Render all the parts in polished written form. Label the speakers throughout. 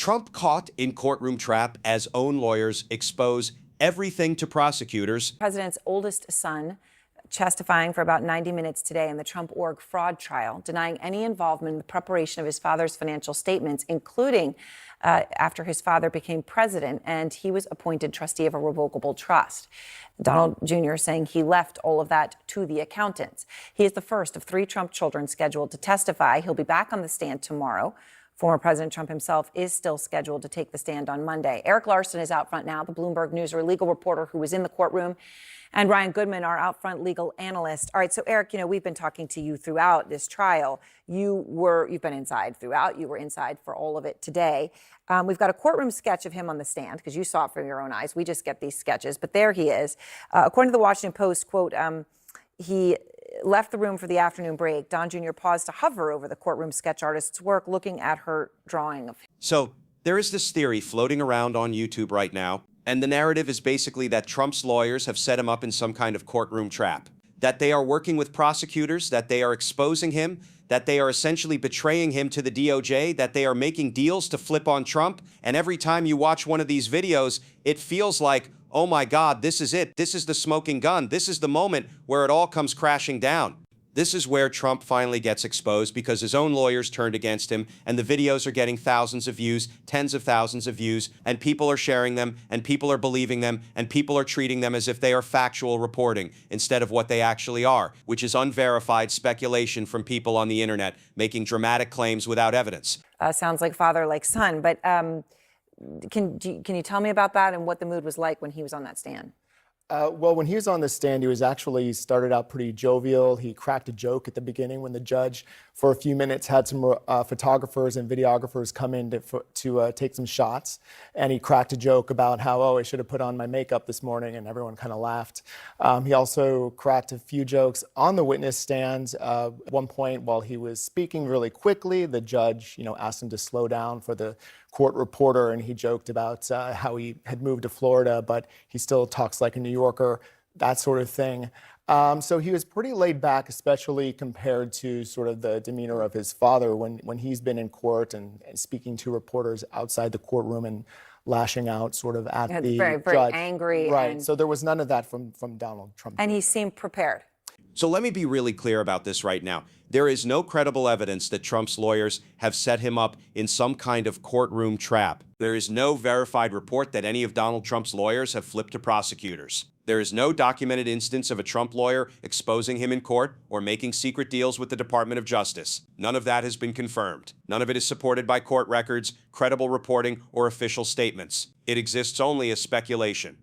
Speaker 1: Trump caught in courtroom trap as own lawyers expose everything to prosecutors.
Speaker 2: The president's oldest son testifying for about 90 minutes today in the Trump org fraud trial, denying any involvement in the preparation of his father's financial statements, including after his father became president and he was appointed trustee of a revocable trust. Donald Jr. saying he left all of that to the accountants. He is the first of 3 Trump children scheduled to testify. He'll be back on the stand tomorrow. Former President Trump himself is still scheduled to take the stand on Monday. Eric Larson is out front now, the Bloomberg News legal reporter who was in the courtroom, and Ryan Goodman, our out front legal analyst. All right, so Eric, we've been talking to you throughout this trial. You've been inside throughout. You were inside for all of it today. We've got a courtroom sketch of him on the stand because you saw it from your own eyes. We just get these sketches, but there he is. According to the Washington Post, quote, he left the room for the afternoon break. Don Jr. paused to hover over the courtroom sketch artist's work, looking at her drawing of him.
Speaker 1: So there is this theory floating around on YouTube right now, and the narrative is basically that Trump's lawyers have set him up in some kind of courtroom trap, that they are working with prosecutors, that they are exposing him, that they are essentially betraying him to the DOJ, that they are making deals to flip on Trump. And every time you watch one of these videos, it feels like, oh my God, this is it. This is the smoking gun. This is the moment where it all comes crashing down. This is where Trump finally gets exposed because his own lawyers turned against him, and the videos are getting thousands of views, tens of thousands of views, and people are sharing them, and people are believing them, and people are treating them as if they are factual reporting instead of what they actually are, which is unverified speculation from people on the internet making dramatic claims without evidence.
Speaker 2: Sounds like father, like son, but can you tell me about that and what the mood was like when he was on that stand?
Speaker 3: Well, when he was on the stand, he started out pretty jovial. He cracked a joke at the beginning when the judge, for a few minutes, had some photographers and videographers come in to take some shots. And he cracked a joke about how, I should have put on my makeup this morning, and everyone kind of laughed. He also cracked a few jokes on the witness stand. At one point, while he was speaking really quickly, the judge, asked him to slow down for the court reporter, and he joked about how he had moved to Florida, but he still talks like a New Yorker, that sort of thing. So he was pretty laid back, especially compared to sort of the demeanor of his father when he's been in court and speaking to reporters outside the courtroom and lashing out sort of at the
Speaker 2: very, very
Speaker 3: judge.
Speaker 2: Angry.
Speaker 3: Right, so there was none of that from Donald Trump.
Speaker 2: And he seemed prepared.
Speaker 1: So let me be really clear about this right now. There is no credible evidence that Trump's lawyers have set him up in some kind of courtroom trap. There is no verified report that any of Donald Trump's lawyers have flipped to prosecutors. There is no documented instance of a Trump lawyer exposing him in court or making secret deals with the Department of Justice. None of that has been confirmed. None of it is supported by court records, credible reporting, or official statements. It exists only as speculation.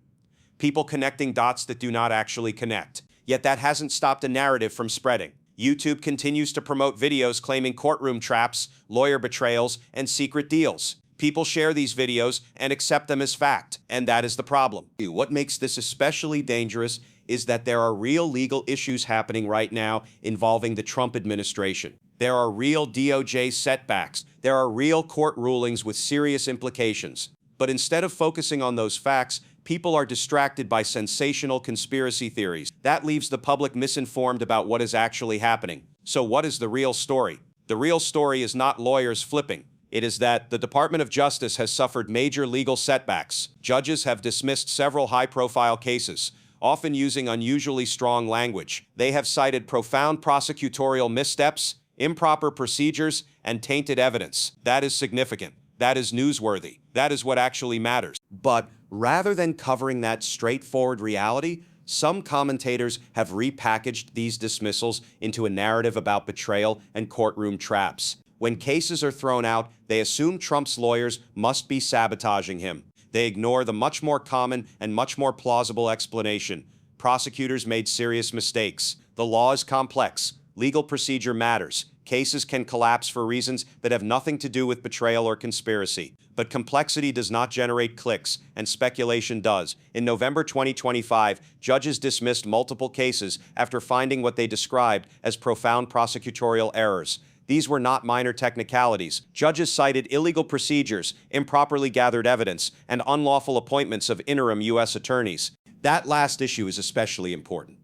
Speaker 1: People connecting dots that do not actually connect. Yet that hasn't stopped a narrative from spreading. YouTube continues to promote videos claiming courtroom traps, lawyer betrayals, and secret deals. People share these videos and accept them as fact, and that is the problem. What makes this especially dangerous is that there are real legal issues happening right now involving the Trump administration. There are real DOJ setbacks. There are real court rulings with serious implications. But instead of focusing on those facts, people are distracted by sensational conspiracy theories. That leaves the public misinformed about what is actually happening. So what is the real story? The real story is not lawyers flipping. It is that the Department of Justice has suffered major legal setbacks. Judges have dismissed several high-profile cases, often using unusually strong language. They have cited profound prosecutorial missteps, improper procedures, and tainted evidence. That is significant. That is newsworthy. That is what actually matters. But rather than covering that straightforward reality, some commentators have repackaged these dismissals into a narrative about betrayal and courtroom traps. When cases are thrown out, they assume Trump's lawyers must be sabotaging him. They ignore the much more common and much more plausible explanation. Prosecutors made serious mistakes. The law is complex. Legal procedure matters. Cases can collapse for reasons that have nothing to do with betrayal or conspiracy. But complexity does not generate clicks, and speculation does. In November 2025, judges dismissed multiple cases after finding what they described as profound prosecutorial errors. These were not minor technicalities. Judges cited illegal procedures, improperly gathered evidence, and unlawful appointments of interim U.S. attorneys. That last issue is especially important.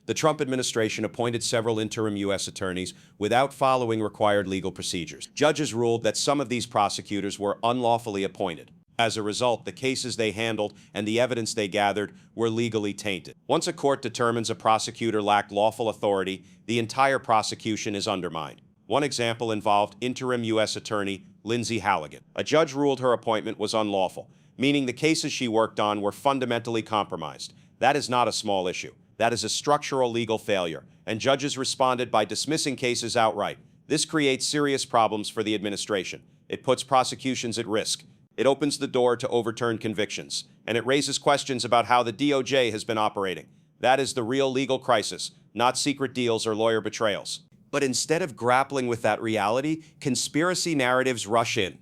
Speaker 1: The Trump administration appointed several interim U.S. attorneys without following required legal procedures. Judges ruled that some of these prosecutors were unlawfully appointed. As a result, the cases they handled and the evidence they gathered were legally tainted. Once a court determines a prosecutor lacked lawful authority, the entire prosecution is undermined. One example involved interim U.S. Attorney Lindsay Halligan. A judge ruled her appointment was unlawful, meaning the cases she worked on were fundamentally compromised. That is not a small issue. That is a structural legal failure, and judges responded by dismissing cases outright. This creates serious problems for the administration. It puts prosecutions at risk. It opens the door to overturn convictions, and it raises questions about how the DOJ has been operating. That is the real legal crisis, not secret deals or lawyer betrayals. But instead of grappling with that reality, conspiracy narratives rush in.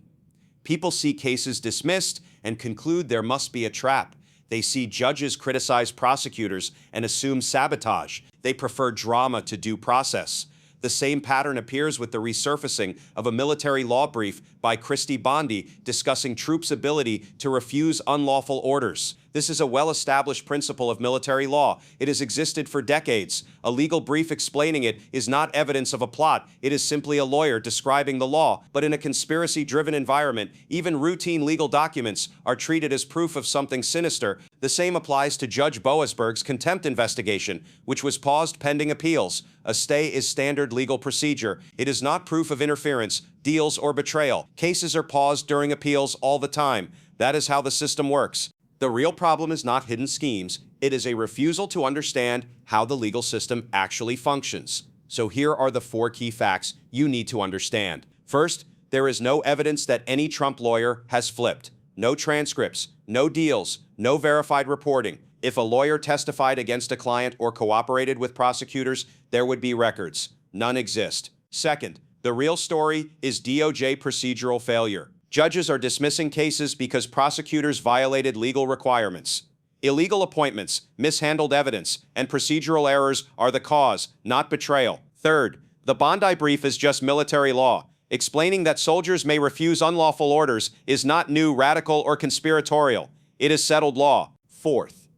Speaker 1: People see cases dismissed and conclude there must be a trap. They see judges criticize prosecutors and assume sabotage. They prefer drama to due process. The same pattern appears with the resurfacing of a military law brief by Christy Bondi discussing troops' ability to refuse unlawful orders. This is a well-established principle of military law. It has existed for decades. A legal brief explaining it is not evidence of a plot. It is simply a lawyer describing the law. But in a conspiracy-driven environment, even routine legal documents are treated as proof of something sinister. The same applies to Judge Boasberg's contempt investigation, which was paused pending appeals. A stay is standard legal procedure. It is not proof of interference, deals, or betrayal. Cases are paused during appeals all the time. That is how the system works. The real problem is not hidden schemes. It is a refusal to understand how the legal system actually functions. So here are the 4 key facts you need to understand. First, there is no evidence that any Trump lawyer has flipped. No transcripts, no deals, no verified reporting. If a lawyer testified against a client or cooperated with prosecutors, there would be records. None exist. Second, the real story is DOJ procedural failure. Judges are dismissing cases because prosecutors violated legal requirements. Illegal appointments, mishandled evidence, and procedural errors are the cause, not betrayal. Third, the Bondi brief is just military law. Explaining that soldiers may refuse unlawful orders is not new, radical, or conspiratorial. It is settled law. Fourth,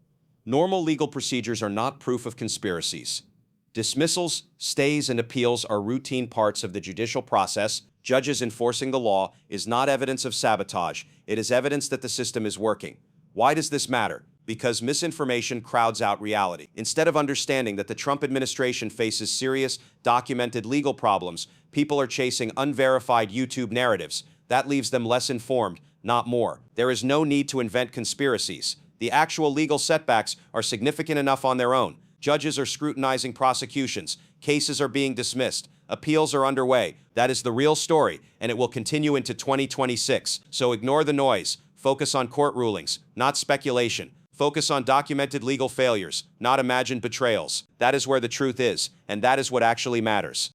Speaker 1: normal legal procedures are not proof of conspiracies. Dismissals, stays, and appeals are routine parts of the judicial process. Judges enforcing the law is not evidence of sabotage. It is evidence that the system is working. Why does this matter? Because misinformation crowds out reality. Instead of understanding that the Trump administration faces serious, documented legal problems, people are chasing unverified YouTube narratives. That leaves them less informed, not more. There is no need to invent conspiracies. The actual legal setbacks are significant enough on their own. Judges are scrutinizing prosecutions. Cases are being dismissed. Appeals are underway. That is the real story, and it will continue into 2026. So ignore the noise. Focus on court rulings, not speculation. Focus on documented legal failures, not imagined betrayals. That is where the truth is, and that is what actually matters.